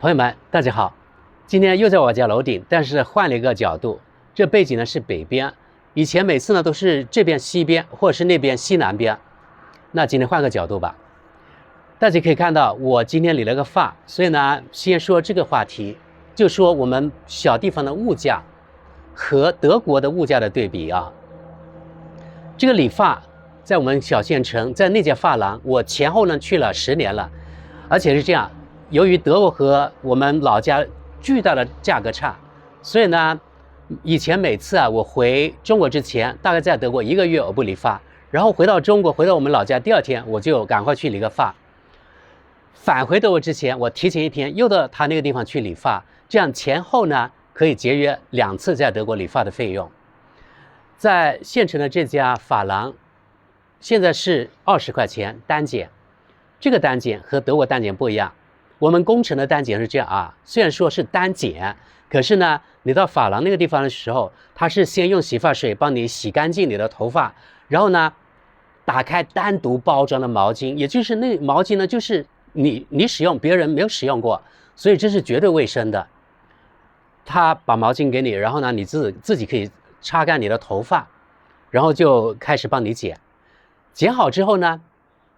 朋友们，大家好！今天又在我家楼顶，但是换了一个角度。这背景呢是北边，以前每次呢都是这边西边，或者是那边西南边。那今天换个角度吧。大家可以看到，我今天理了个发，所以呢，先说这个话题，就说我们小地方的物价和德国的物价的对比啊。这个理发在我们小县城，在那家发廊，我前后呢去了10年了，而且是这样。由于德国和我们老家巨大的价格差，所以呢，以前每次我回中国之前，大概在德国1个月我不理发，然后回到中国，回到我们老家，第2天我就赶快去理个发。返回德国之前，我提前1天又到他那个地方去理发，这样前后呢可以节约2次在德国理发的费用。在县城的这家发廊，现在是20块钱单剪，这个单剪和德国单剪不一样。我们工程的单剪是这样啊，虽然说是单剪，可是呢，你到发廊那个地方的时候，它是先用洗发水帮你洗干净你的头发，然后呢，打开单独包装的毛巾，也就是那毛巾呢，就是你使用，别人没有使用过，所以这是绝对卫生的。他把毛巾给你，然后呢，你自己可以擦干你的头发，然后就开始帮你剪。剪好之后呢，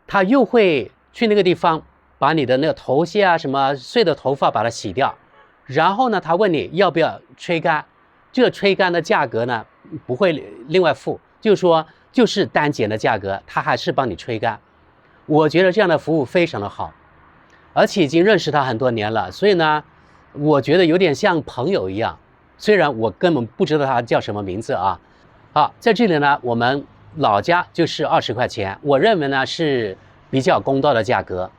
他又会去那个地方。把你的那个头屑啊什么碎的头发把它洗掉，然后呢，他问你要不要吹干，这个吹干的价格呢不会另外付，就是说就是单剪的价格，他还是帮你吹干。我觉得这样的服务非常的好，而且已经认识他很多年了，所以呢，我觉得有点像朋友一样，虽然我根本不知道他叫什么名字啊。好，在这里呢，我们老家就是20块钱，我认为呢是比较公道的价格。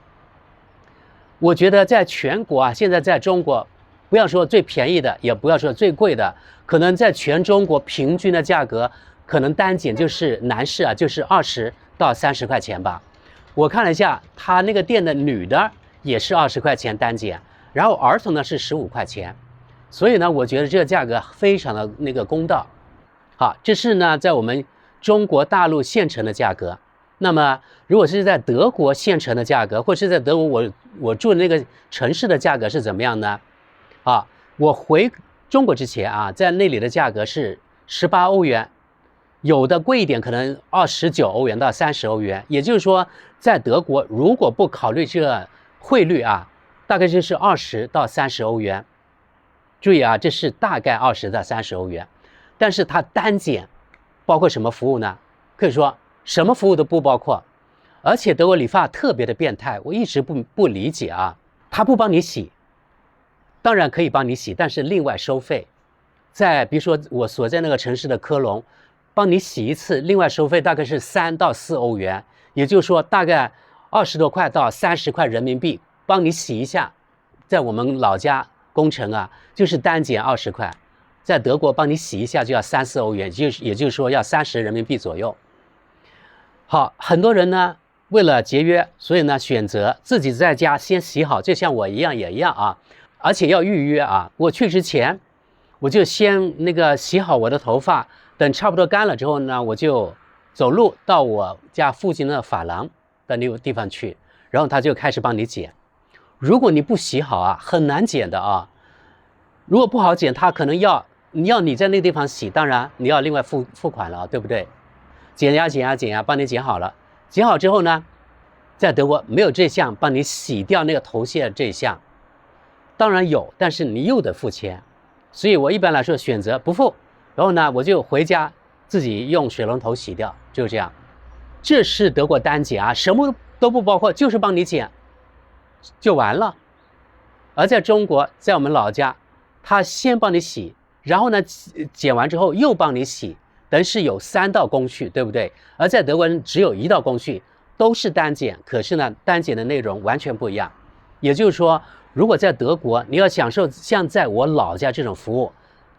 我觉得在全国啊，现在在中国，不要说最便宜的，也不要说最贵的，可能在全中国平均的价格，可能单剪就是男士啊，就是20到30块钱吧。我看了一下，他那个店的女的也是20块钱单剪，然后儿童呢是15块钱，所以呢，我觉得这个价格非常的那个公道。好，这是呢在我们中国大陆县城的价格。那么，如果是在德国县城的价格，或者是在德国我住的那个城市的价格是怎么样呢？啊，我回中国之前啊，在那里的价格是18欧元，有的贵一点，可能29欧元到30欧元。也就是说，在德国如果不考虑这个汇率啊，大概就是20到30欧元。注意啊，这是大概20到30欧元。但是它单剪包括什么服务呢？可以说。什么服务都不包括，而且德国理发特别的变态，我一直不理解啊。他不帮你洗，当然可以帮你洗，但是另外收费。在比如说我所在那个城市的科隆，帮你洗一次，另外收费大概是3到4欧元，也就是说大概20多块到30块人民币帮你洗一下。在我们老家工程啊，就是单剪20块，在德国帮你洗一下就要3、4欧元，也就是说要30人民币左右。好，很多人呢为了节约，所以呢选择自己在家先洗好，就像我一样也一样啊，而且要预约啊。我去之前，我就先那个洗好我的头发，等差不多干了之后呢，我就走路到我家附近的发廊的那个地方去，然后他就开始帮你剪。如果你不洗好啊，很难剪的啊。如果不好剪，他可能要你在那个地方洗，当然你要另外付款了，对不对？剪呀，帮你剪好了。剪好之后呢，在德国没有这项帮你洗掉那个头屑这一项，当然有，但是你又得付钱。所以我一般来说选择不付，然后呢，我就回家自己用水龙头洗掉，就这样。这是德国单剪啊，什么都不包括，就是帮你剪就完了。而在中国，在我们老家，他先帮你洗，然后呢，剪完之后又帮你洗。等于是有3道工序，对不对？而在德国人只有1道工序，都是单剪，可是呢，单剪的内容完全不一样。也就是说，如果在德国你要享受像在我老家这种服务，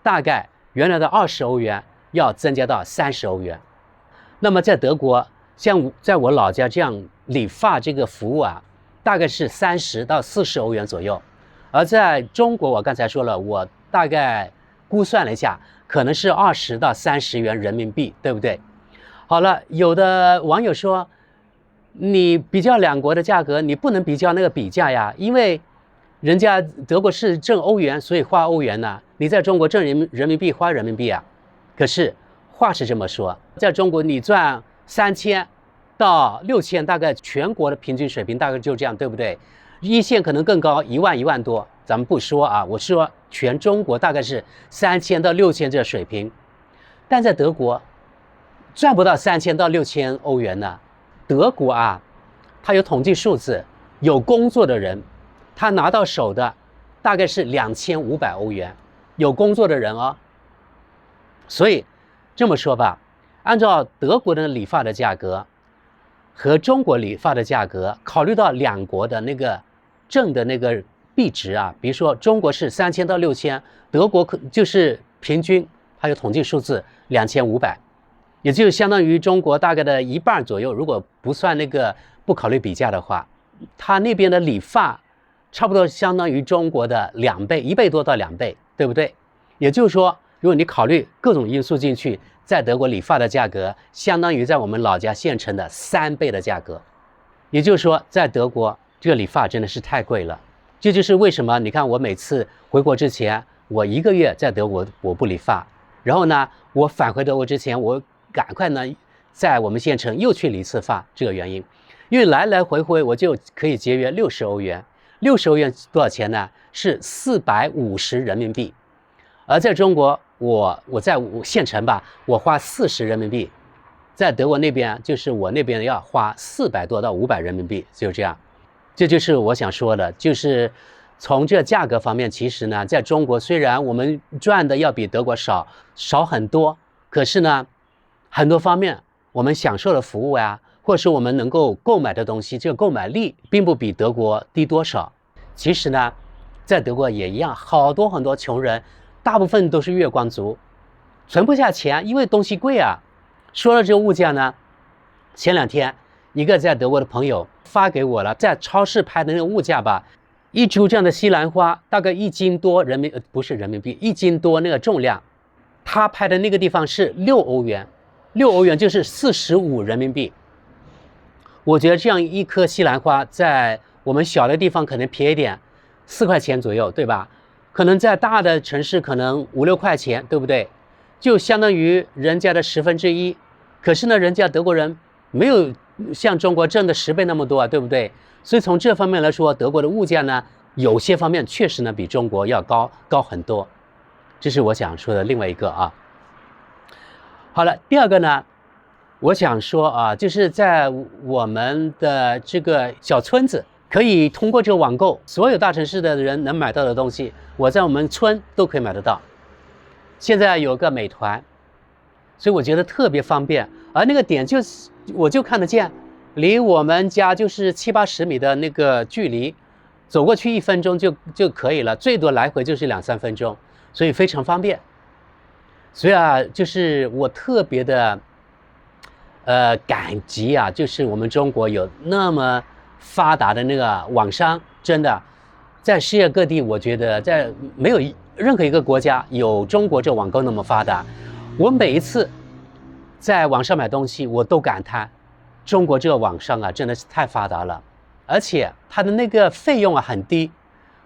大概原来的20欧元要增加到30欧元。那么在德国，像在我老家这样理发这个服务啊，大概是30到40欧元左右。而在中国，我刚才说了，我大概估算了一下。可能是20到30元人民币，对不对？好了，有的网友说，你比较两国的价格，你不能比较那个比价呀，因为人家德国是挣欧元，所以花欧元呢。你在中国挣人民币花人民币啊。可是话是这么说，在中国你赚3000到6000，大概全国的平均水平大概就这样，对不对？一线可能更高，1万多，咱们不说啊。我说全中国大概是3000到6000这水平，但在德国赚不到3000到6000欧元呢。德国啊，它有统计数字，有工作的人，他拿到手的大概是2500欧元，有工作的人哦。所以这么说吧，按照德国的理发的价格和中国理发的价格，考虑到两国的那个挣的那个币值啊，比如说中国是3000到6000，德国就是平均，它有统计数字2500，也就相当于中国大概的1半左右。如果不算那个不考虑比价的话，它那边的理发差不多相当于中国的2倍，1倍多到2倍，对不对？也就是说，如果你考虑各种因素进去，在德国理发的价格相当于在我们老家县城的3倍的价格。也就是说，在德国这个理发真的是太贵了。这就是为什么你看我每次回国之前，我1个月在德国我不理发，然后呢，我返回德国之前，我赶快呢在我们县城又去理一次发，这个原因。因为来来回回我就可以节约60欧元，60欧元多少钱呢？是450人民币。而在中国，我在县城吧，我花40人民币，在德国那边就是我那边要花400多到500人民币，就这样。这就是我想说的，就是从这价格方面，其实呢，在中国虽然我们赚的要比德国少很多，可是呢，很多方面我们享受的服务啊，或者是我们能够购买的东西，这个购买力并不比德国低多少。其实呢，在德国也一样，很多穷人，大部分都是月光族，存不下钱，因为东西贵啊。说了这个物价呢，前2天一个在德国的朋友发给我了，在超市拍的那个物价吧，一株这样的西兰花大概1斤多不是人民币，1斤多那个重量，他拍的那个地方是6欧元，6欧元就是45人民币。我觉得这样一颗西兰花在我们小的地方可能便宜点，4块钱左右，对吧？可能在大的城市可能5、6块钱，对不对？就相当于人家的1/10。可是呢，人家德国人没有像中国挣的10倍那么多啊，对不对？所以从这方面来说，德国的物价呢，有些方面确实呢比中国要高很多。这是我想说的另外一个啊。好了，第二个呢，我想说啊，就是在我们的这个小村子，可以通过这个网购，所有大城市的人能买到的东西，我在我们村都可以买得到。现在有个美团，所以我觉得特别方便。而那个点我就看得见，离我们家就是70、80米的那个距离，走过去1分钟就可以了，最多来回就是2、3分钟，所以非常方便。所以啊，就是我特别的感激啊，就是我们中国有那么发达的那个网商，真的在世界各地，我觉得在没有任何一个国家有中国这网购那么发达。我每一次在网上买东西，我都感叹中国这个网上啊真的是太发达了，而且它的那个费用啊很低，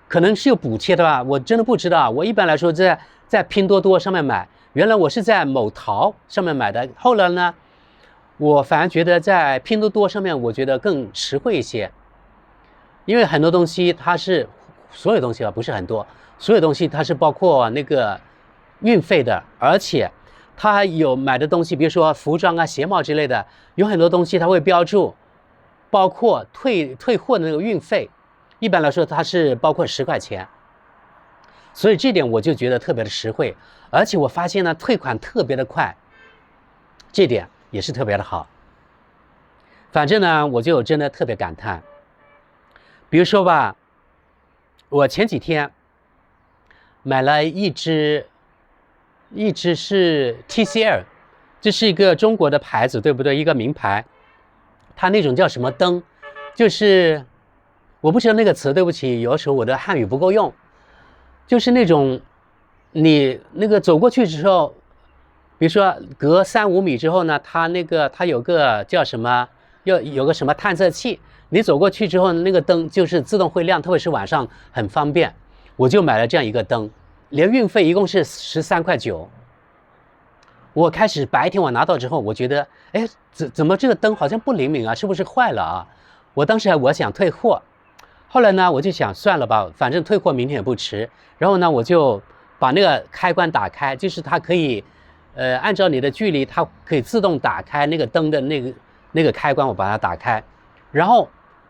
可能是有补贴的吧，我真的不知道。我一般来说在拼多多上面买，原来我是在某淘上面买的，后来呢，我反而觉得在拼多多上面我觉得更实惠一些，因为很多东西它是所有东西吧，不是很多，所有东西它是包括那个运费的，而且它还有买的东西，比如说服装啊、鞋帽之类的，有很多东西它会标注，包括退货的那个运费，一般来说它是包括10块钱，所以这点我就觉得特别的实惠，而且我发现呢退款特别的快，这点也是特别的好。反正呢，我就真的特别感叹。比如说吧，我前几天买了一只是 TCL， 这是一个中国的牌子，对不对？一个名牌，它那种叫什么灯，就是我不知道那个词，对不起，有时候我的汉语不够用，就是那种你那个走过去之后，比如说隔3、5米之后呢，它有个叫什么，有个什么探测器，你走过去之后，那个灯就是自动会亮，特别是晚上很方便。我就买了这样一个灯，连运费一共是13.9块。我开始白天我拿到之后，我觉得，哎，怎么这个灯好像不灵敏啊？是不是坏了啊？我当时我想退货，后来呢，我就想算了吧，反正退货明天也不迟。然后呢，我就把那个开关打开，就是它可以，按照你的距离，它可以自动打开那个灯的那个开关，我把它打开。然后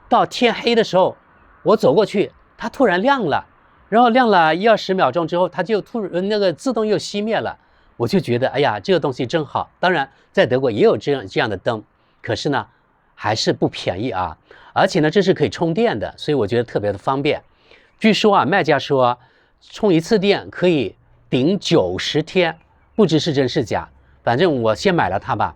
到天黑的时候，我走过去，它突然亮了，然后亮了1-20秒钟之后，它就那个自动又熄灭了。我就觉得，哎呀，这个东西真好。当然，在德国也有这样的灯，可是呢，还是不便宜啊。而且呢，这是可以充电的，所以我觉得特别的方便。据说啊，卖家说充一次电可以顶90天，不知是真是假。反正我先买了它吧，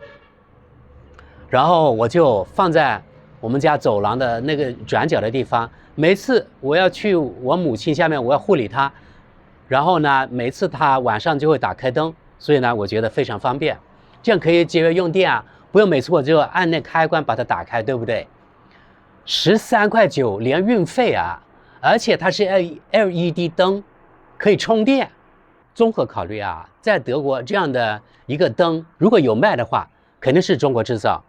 然后我就放在我们家走廊的那个转角的地方。每次我要去我母亲下面，我要护理她，然后呢，每次她晚上就会打开灯。所以呢，我觉得非常方便，这样可以节约用电啊，不用每次我就按那开关把它打开，对不对？13.9块连运费啊，而且它是 LED 灯，可以充电。综合考虑啊，在德国这样的一个灯，如果有卖的话，肯定是中国制造。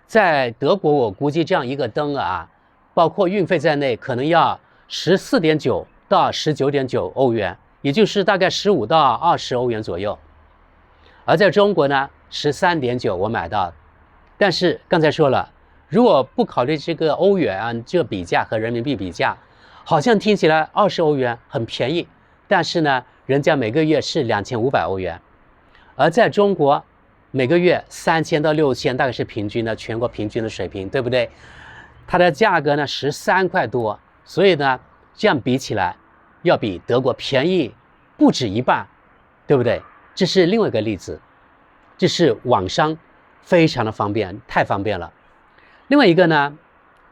在德国，我估计这样一个灯啊，包括运费在内，可能要14.9到19.9欧元，也就是大概15到20欧元左右。而在中国呢，13.9我买到，但是刚才说了，如果不考虑这个欧元啊，这比价和人民币比价，好像听起来20欧元很便宜，但是呢，人家每个月是2500欧元，而在中国每个月3000到6000，大概是平均的全国平均的水平，对不对？它的价格呢13块多，所以呢，这样比起来，要比德国便宜不止一半，对不对？这是另外一个例子，这是网商非常的方便，太方便了。另外一个呢，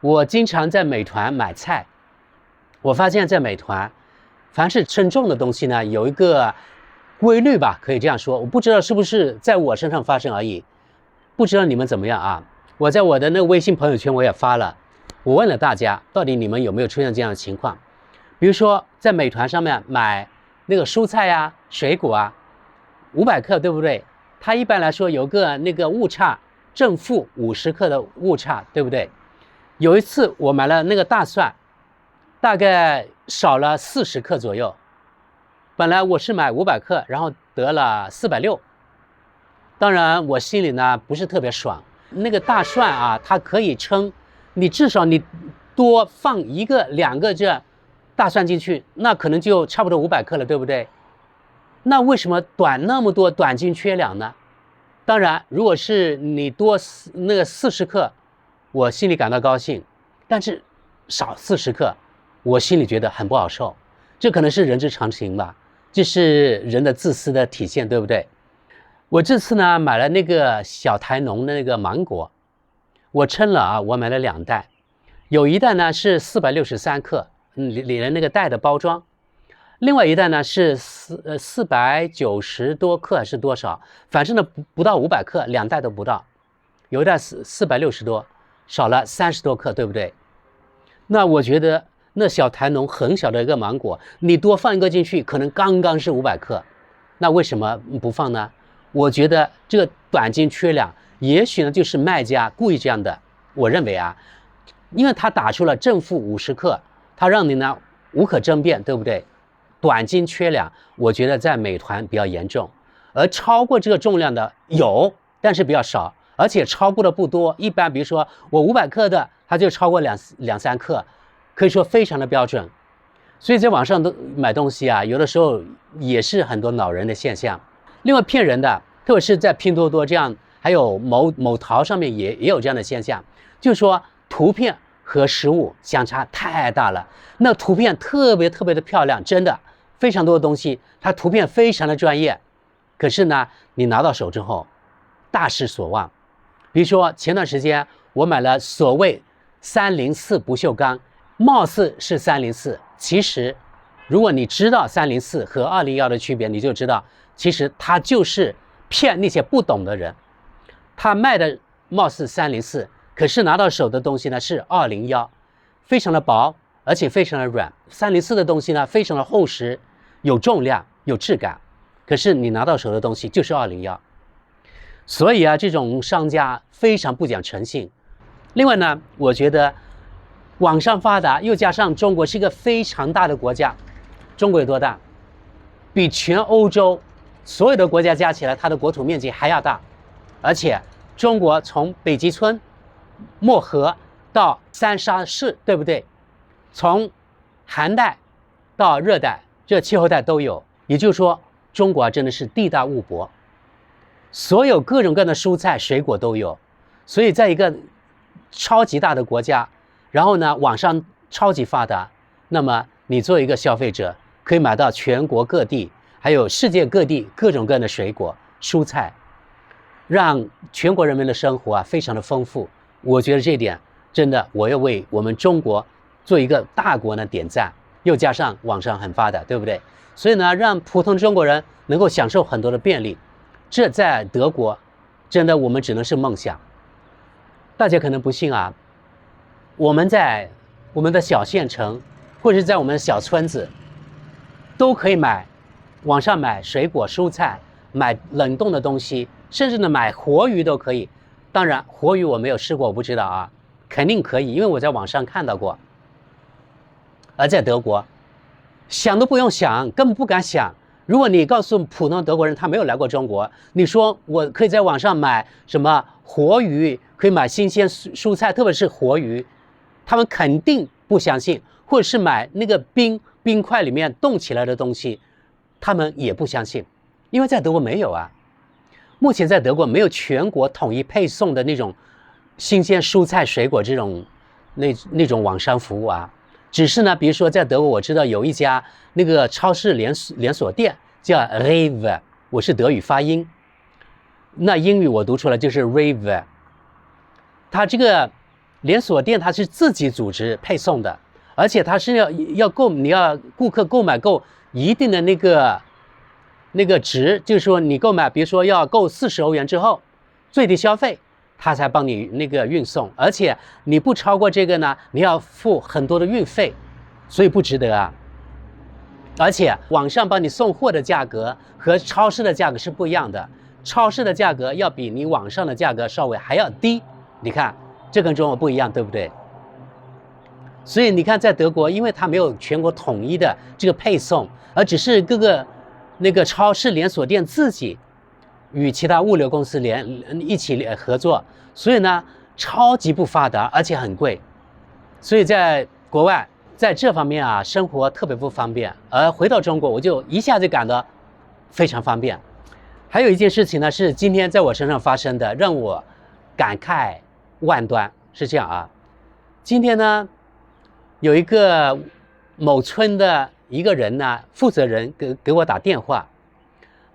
我经常在美团买菜，我发现在美团，凡是称重的东西呢，有一个规律吧，可以这样说，我不知道是不是在我身上发生而已，不知道你们怎么样啊？我在我的那个微信朋友圈我也发了，我问了大家，到底你们有没有出现这样的情况？比如说在美团上面买那个蔬菜啊、水果啊，500克，对不对？它一般来说有个那个误差，正负50克的误差，对不对？有一次我买了那个大蒜，大概少了40克左右。本来我是买500克，然后得了460。当然我心里呢不是特别爽。那个大蒜啊，它可以称，你至少你多放1个2个这大蒜进去，那可能就差不多500克了，对不对？那为什么那么多短斤缺两呢？当然，如果是你多那个40克，我心里感到高兴；但是少40克，我心里觉得很不好受。这可能是人之常情吧，这是人的自私的体现，对不对？我这次呢买了那个小台农的那个芒果，我称了啊，我买了2袋，有一袋呢是463克，里面那个袋的包装。另外一袋呢是490多克还是多少？反正呢不到500克，2袋都不到。有一袋460多，少了30多克，对不对？那我觉得那小台农很小的一个芒果，你多放一个进去，可能刚刚是500克。那为什么不放呢？我觉得这个短斤缺两，也许呢就是卖家故意这样的。我认为啊，因为他打出了正负50克，他让你呢无可争辩，对不对？短斤缺两，我觉得在美团比较严重，而超过这个重量的有，但是比较少，而且超过的不多。一般比如说我500克的，它就超过两三克，可以说非常的标准。所以在网上买东西啊，有的时候也是很多恼人的现象。另外骗人的，特别是在拼多多这样，还有某淘上面也有这样的现象，就是说图片和实物相差太大了。那图片特别的漂亮，真的非常多的东西，它图片非常的专业，可是呢，你拿到手之后，大失所望。比如说前段时间我买了所谓304不锈钢，貌似是304，其实如果你知道304和201的区别，你就知道，其实它就是骗那些不懂的人。他卖的貌似304，可是拿到手的东西呢是201，非常的薄，而且非常的软。304的东西呢，非常的厚实，有重量，有质感。可是你拿到手的东西就是201，所以啊，这种商家非常不讲诚信。另外呢，我觉得网上发达，又加上中国是一个非常大的国家，中国有多大？比全欧洲所有的国家加起来，它的国土面积还要大。而且中国从北极村、漠河到三沙市，对不对？从寒带到热带，这气候带都有。也就是说，中国真的是地大物博，所有各种各样的蔬菜水果都有。所以在一个超级大的国家，然后呢，网上超级发达，那么你作为一个消费者，可以买到全国各地还有世界各地各种各样的水果蔬菜，让全国人民的生活啊非常的丰富。我觉得这一点真的，我要为我们中国做一个大国呢点赞。又加上网上很发达，对不对？所以呢，让普通中国人能够享受很多的便利，这在德国真的我们只能是梦想。大家可能不信啊，我们在我们的小县城或者是在我们的小村子都可以网上买水果蔬菜，买冷冻的东西，甚至呢买活鱼都可以。当然活鱼我没有试过，我不知道啊，肯定可以，因为我在网上看到过。而在德国想都不用想，根本不敢想。如果你告诉普通德国人他没有来过中国，你说我可以在网上买什么活鱼，可以买新鲜蔬菜，特别是活鱼，他们肯定不相信。或者是买那个冰块里面冻起来的东西，他们也不相信，因为在德国没有啊。目前在德国没有全国统一配送的那种新鲜蔬菜水果这种那种网上服务啊。只是呢，比如说在德国，我知道有一家那个超市连锁店叫 Rewe， 我是德语发音，那英语我读出来就是 Rewe。它这个连锁店它是自己组织配送的，而且它是你要顾客购买够一定的那个值，就是说你购买，比如说要够40欧元之后，最低消费，他才帮你那个运送，而且你不超过这个呢，你要付很多的运费，所以不值得啊。而且网上帮你送货的价格和超市的价格是不一样的，超市的价格要比你网上的价格稍微还要低。你看，这跟中国不一样，对不对？所以你看，在德国，因为它没有全国统一的这个配送，而只是各个那个超市连锁店自己与其他物流公司一起合作，所以呢超级不发达，而且很贵。所以在国外在这方面啊生活特别不方便，而回到中国我就一下子感到非常方便。还有一件事情呢是今天在我身上发生的，让我感慨万端。是这样啊，今天呢有一个某村的一个人呢负责人给我打电话，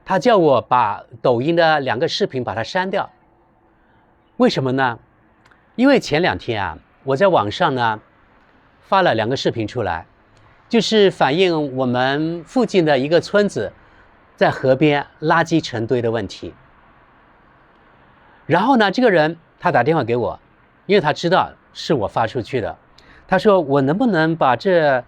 他叫我把抖音的2个视频把它删掉。为什么呢？因为前2天啊，我在网上呢发了2个视频出来，就是反映我们附近的一个村子在河边垃圾成堆的问题。然后呢，这个人他打电话给我，因为他知道是我发出去的，他说我能不能把这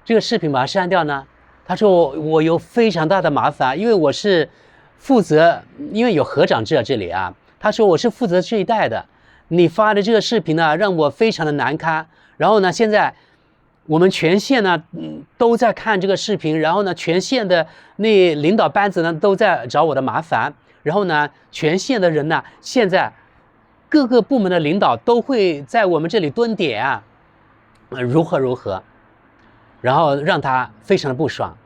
个视频把它删掉呢？他说我有非常大的麻烦，因为我是负责，因为有河长制这里啊。他说我是负责这一带的，你发的这个视频呢让我非常的难堪。然后呢，现在我们全县呢都在看这个视频，然后呢全县的那领导班子呢都在找我的麻烦。然后呢全县的人呢现在各个部门的领导都会在我们这里蹲点啊，如何。然后让他非常的不爽。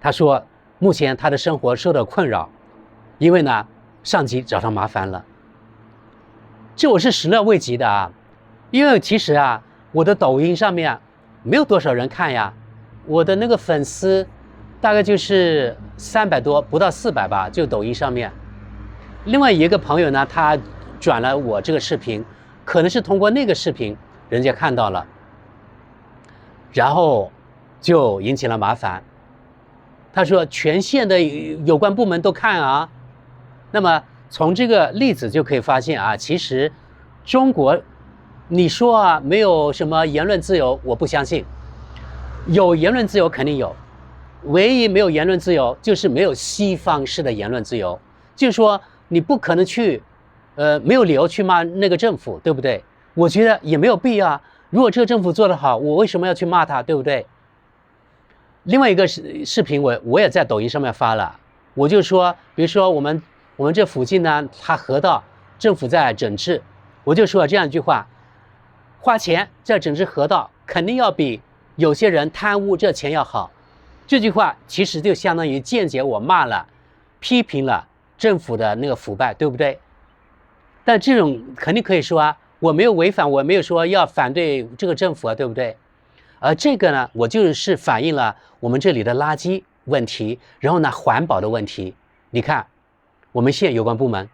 他说目前他的生活受到困扰，因为呢上级找他麻烦了。这我是始料未及的啊，因为其实啊我的抖音上面没有多少人看呀，我的那个粉丝大概就是300多，不到400吧，就抖音上面。另外一个朋友呢，他转了我这个视频，可能是通过那个视频人家看到了，然后就引起了麻烦。他说全县的有关部门都看啊。那么从这个例子就可以发现啊，其实中国你说啊，没有什么言论自由，我不相信。有言论自由肯定有，唯一没有言论自由就是没有西方式的言论自由，就是说你不可能去，没有理由去骂那个政府，对不对？我觉得也没有必要。如果这个政府做得好，我为什么要去骂他，对不对？另外一个视频我也在抖音上面发了，我就说，比如说我们这附近呢，它河道政府在整治，我就说这样一句话：花钱在整治河道，肯定要比有些人贪污这钱要好。这句话其实就相当于间接我骂了、批评了政府的那个腐败，对不对？但这种肯定可以说啊，我没有违反，我没有说要反对这个政府啊，对不对？而这个呢，我就是反映了我们这里的垃圾问题，然后呢，环保的问题。你看，我们县有关部门，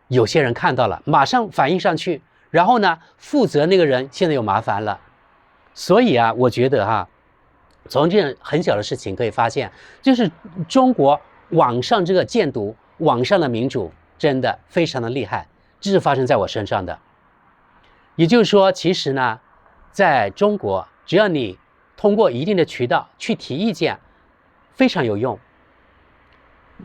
有些人看到了，马上反映上去，然后呢，负责那个人现在有麻烦了。所以啊，我觉得哈，从这样很小的事情可以发现，就是中国网上这个建独，网上的民主真的非常的厉害，这是发生在我身上的。也就是说，其实呢，在中国，只要你通过一定的渠道去提意见，非常有用。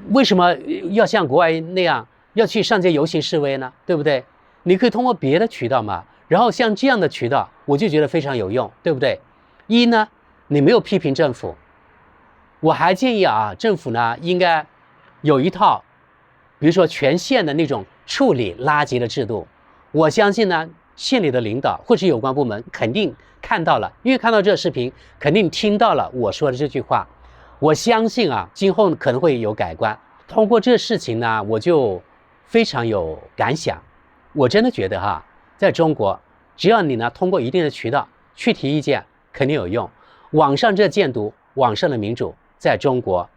为什么要像国外那样要去上街游行示威呢？对不对？你可以通过别的渠道嘛。然后像这样的渠道，我就觉得非常有用，对不对？一呢，你没有批评政府，我还建议啊，政府呢应该有一套，比如说全县的那种处理垃圾的制度。我相信呢，县里的领导或是有关部门肯定看到了，因为看到这个视频，肯定听到了我说的这句话。我相信啊，今后可能会有改观。通过这事情呢，我就非常有感想。我真的觉得哈，在中国，只要你呢通过一定的渠道去提意见，肯定有用。网上这建独，网上的民主，在中国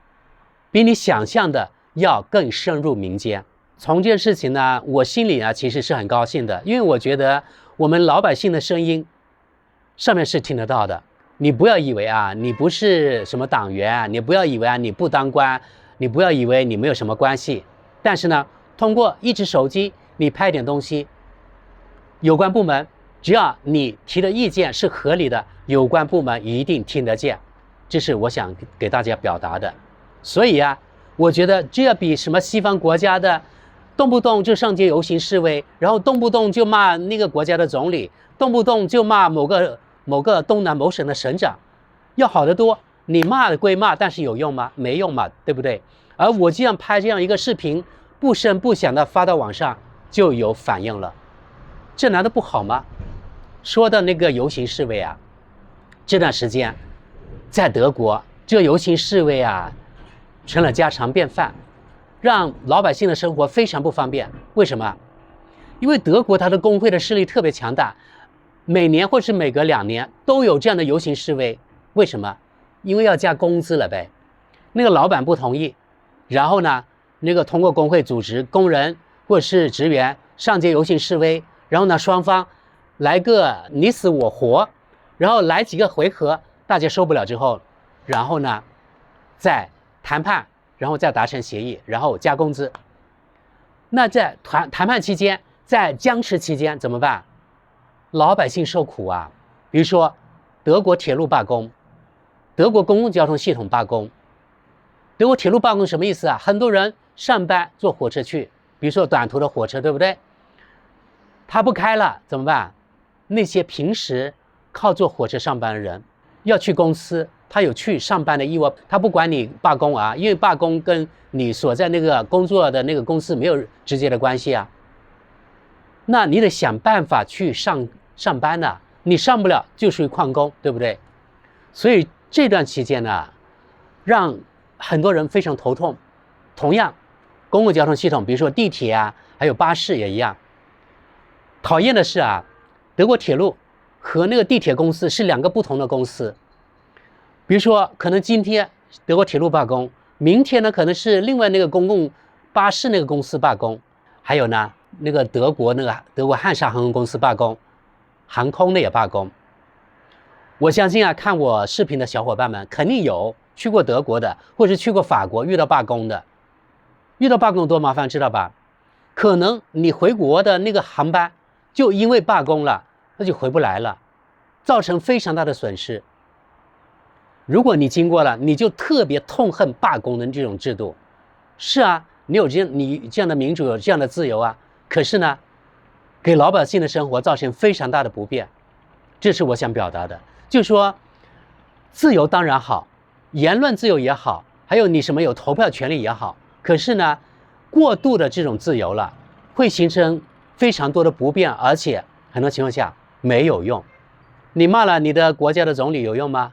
比你想象的要更深入民间。从这件事情呢，我心里啊其实是很高兴的，因为我觉得我们老百姓的声音上面是听得到的。你不要以为啊，你不是什么党员，你不要以为啊，你不当官，你不要以为你没有什么关系。但是呢，通过一只手机，你拍点东西，有关部门只要你提的意见是合理的，有关部门一定听得见。这是我想给大家表达的。所以啊，我觉得这要比什么西方国家的动不动就上街游行示威，然后动不动就骂那个国家的总理，动不动就骂某个东南某省的省长要好得多。你骂的归骂，但是有用吗？没用嘛，对不对？而我这样拍这样一个视频，不声不响的发到网上，就有反应了，这难道不好吗？说到那个游行示威啊，这段时间在德国，这个游行示威啊成了家常便饭，让老百姓的生活非常不方便。为什么？因为德国它的工会的势力特别强大，每年或是每隔2年都有这样的游行示威。为什么？因为要加工资了呗。那个老板不同意，然后呢，那个通过工会组织工人或是职员上街游行示威，然后呢，双方来个你死我活，然后来几个回合，大家受不了之后，然后呢，再谈判，然后再达成协议，然后加工资。那在谈判期间，在僵持期间怎么办？老百姓受苦啊。比如说德国铁路罢工，德国公共交通系统罢工。德国铁路罢工什么意思啊？很多人上班坐火车去，比如说短途的火车，对不对？它不开了怎么办？那些平时靠坐火车上班的人要去公司，他有去上班的义务，他不管你罢工啊，因为罢工跟你所在那个工作的那个公司没有直接的关系啊。那你得想办法去上班呢，你上不了就属于旷工，对不对？所以这段期间呢，让很多人非常头痛。同样，公共交通系统，比如说地铁啊，还有巴士也一样。讨厌的是啊，德国铁路和那个地铁公司是2个不同的公司。比如说，可能今天德国铁路罢工，明天呢可能是另外那个公共巴士那个公司罢工，还有呢那个德国汉莎航空公司罢工，航空的也罢工。我相信啊，看我视频的小伙伴们肯定有去过德国的，或是去过法国遇到罢工的。遇到罢工多麻烦，知道吧？可能你回国的那个航班就因为罢工了，那就回不来了，造成非常大的损失。如果你经过了，你就特别痛恨罢工的这种制度。是啊，你这样的民主，有这样的自由啊，可是呢，给老百姓的生活造成非常大的不便。这是我想表达的，就是说，自由当然好，言论自由也好，还有你什么有投票权利也好，可是呢，过度的这种自由了，会形成非常多的不便，而且很多情况下没有用。你骂了你的国家的总理有用吗？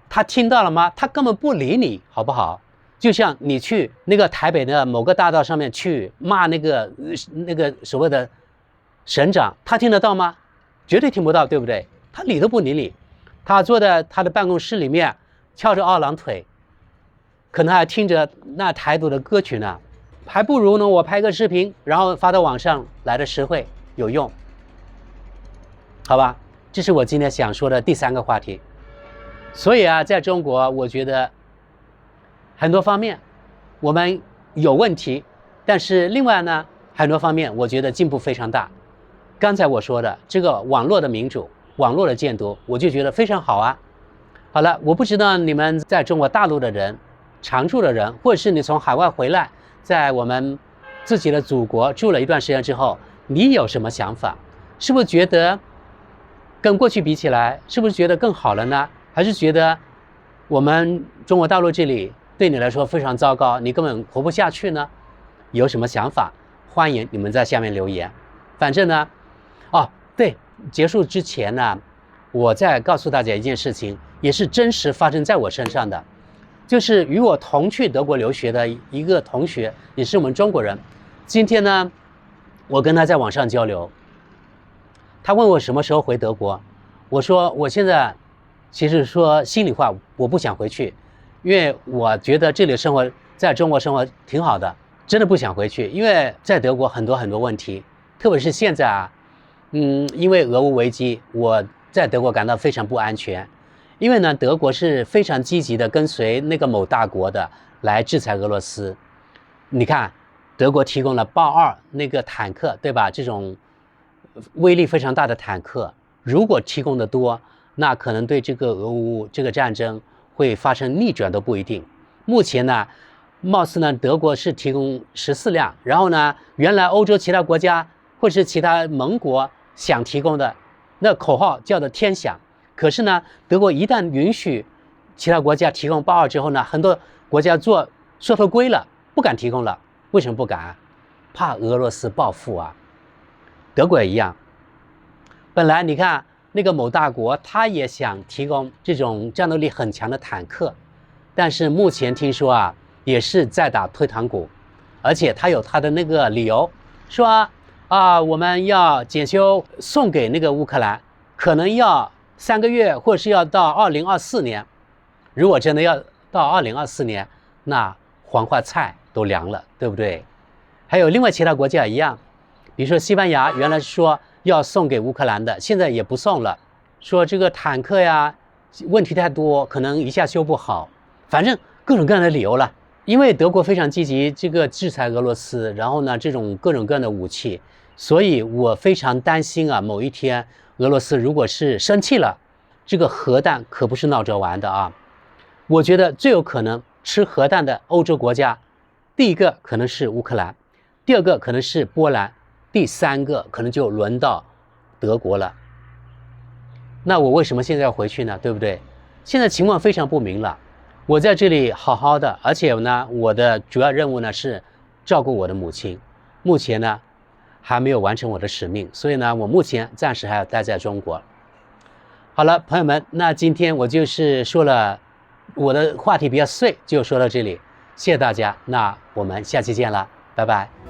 他听到了吗？他根本不理你，好不好？就像你去那个台北的某个大道上面去骂那个所谓的省长，他听得到吗？绝对听不到，对不对？他理都不理你，他坐在他的办公室里面翘着二郎腿，可能还听着那台独的歌曲呢，还不如呢我拍个视频，然后发到网上来的实惠有用，好吧？这是我今天想说的第3个话题。所以啊，在中国，我觉得很多方面我们有问题，但是另外呢，很多方面我觉得进步非常大。刚才我说的这个网络的民主、网络的监督，我就觉得非常好啊。好了，我不知道你们在中国大陆的人、常住的人，或者是你从海外回来，在我们自己的祖国住了一段时间之后，你有什么想法？是不是觉得跟过去比起来，是不是觉得更好了呢？还是觉得我们中国大陆这里对你来说非常糟糕，你根本活不下去呢？有什么想法？欢迎你们在下面留言。反正呢，对，结束之前呢，我再告诉大家一件事情，也是真实发生在我身上的，就是与我同去德国留学的一个同学，也是我们中国人。今天呢，我跟他在网上交流，他问我什么时候回德国，我说我现在其实说心里话，我不想回去，因为我觉得这里生活，在中国生活挺好的，真的不想回去。因为在德国很多问题，特别是现在啊，因为俄乌危机，我在德国感到非常不安全。因为呢，德国是非常积极的跟随那个某大国的来制裁俄罗斯。你看，德国提供了豹2那个坦克，对吧？这种威力非常大的坦克，如果提供的多，那可能对这个俄乌这个战争会发生逆转都不一定。目前呢，貌似呢德国是提供14辆，然后呢，原来欧洲其他国家或是其他盟国想提供的那口号叫做天响，可是呢，德国一旦允许其他国家提供豹2之后呢，很多国家缩头龟了，不敢提供了。为什么不敢？怕俄罗斯报复啊。德国也一样，本来你看那个某大国，他也想提供这种战斗力很强的坦克，但是目前听说啊，也是在打退堂鼓，而且他有他的那个理由，说我们要检修送给那个乌克兰，可能要3个月，或者是要到2024年。如果真的要到2024年，那黄花菜都凉了，对不对？还有另外其他国家一样，比如说西班牙原来说要送给乌克兰的，现在也不送了，说这个坦克呀问题太多，可能一下修不好，反正各种各样的理由了。因为德国非常积极这个制裁俄罗斯，然后呢这种各种各样的武器，所以我非常担心啊，某一天俄罗斯如果是生气了，这个核弹可不是闹着玩的啊。我觉得最有可能吃核弹的欧洲国家，第一个可能是乌克兰，第2个可能是波兰，第3个可能就轮到德国了。那我为什么现在要回去呢？对不对？现在情况非常不明了，我在这里好好的，而且呢，我的主要任务呢是照顾我的母亲，目前呢还没有完成我的使命，所以呢，我目前暂时还要待在中国。好了，朋友们，那今天我就是说了，我的话题比较碎，就说到这里，谢谢大家，那我们下期见了，拜拜。